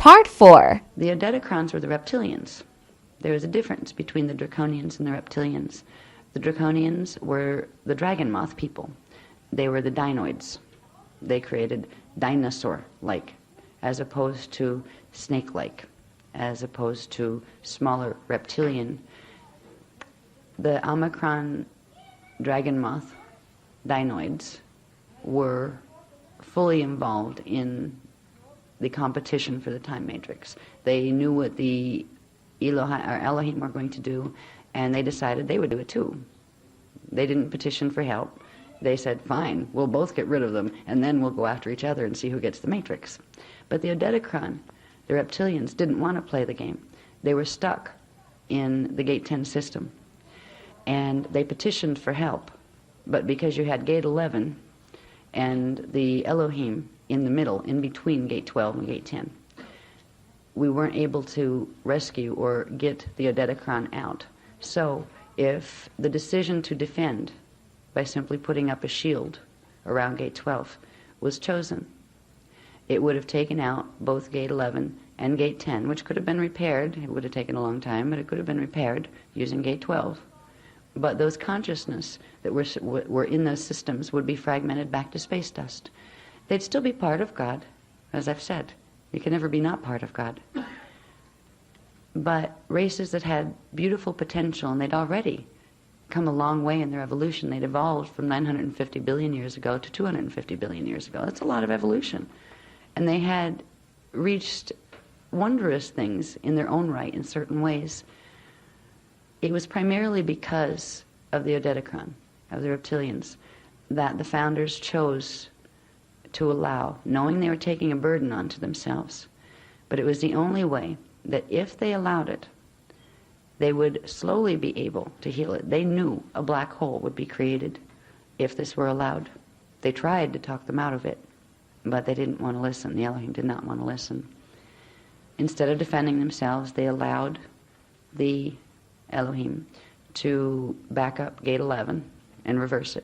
Part 4. The Odetocrons were the reptilians. There was a difference between the Draconians and the reptilians. The Draconians were the dragon moth people. They were the dinoids. They created dinosaur-like, as opposed to snake-like, as opposed to smaller reptilian. The Omicron dragon moth dinoids were fully involved in the competition for the time matrix. They knew what the Elohim were going to do, and they decided they would do it too. They didn't petition for help. They said, fine, we'll both get rid of them, and then we'll go after each other and see who gets the matrix. But the Odetocron, the reptilians, didn't want to play the game. They were stuck in the Gate 10 system, and they petitioned for help. But because you had Gate 11 and the Elohim in the middle, in between Gate 12 and Gate 10, we weren't able to rescue or get the Odetocron out. So if the decision to defend by simply putting up a shield around Gate 12 was chosen, it would have taken out both Gate 11 and Gate 10, which could have been repaired. It would have taken a long time, but it could have been repaired using Gate 12. But those consciousness that were in those systems would be fragmented back to space dust. They'd still be part of God, as I've said. You can never be not part of God. But races that had beautiful potential, and they'd already come a long way in their evolution. They'd evolved from 950 billion years ago to 250 billion years ago. That's a lot of evolution. And they had reached wondrous things in their own right in certain ways. It was primarily because of the Odetocron, of the reptilians, that the founders chose to allow, knowing they were taking a burden onto themselves. But it was the only way that if they allowed it, they would slowly be able to heal it. They knew a black hole would be created if this were allowed. They tried to talk them out of it, but they didn't want to listen. The Elohim did not want to listen. Instead of defending themselves, they allowed the Elohim to back up Gate 11 and reverse it.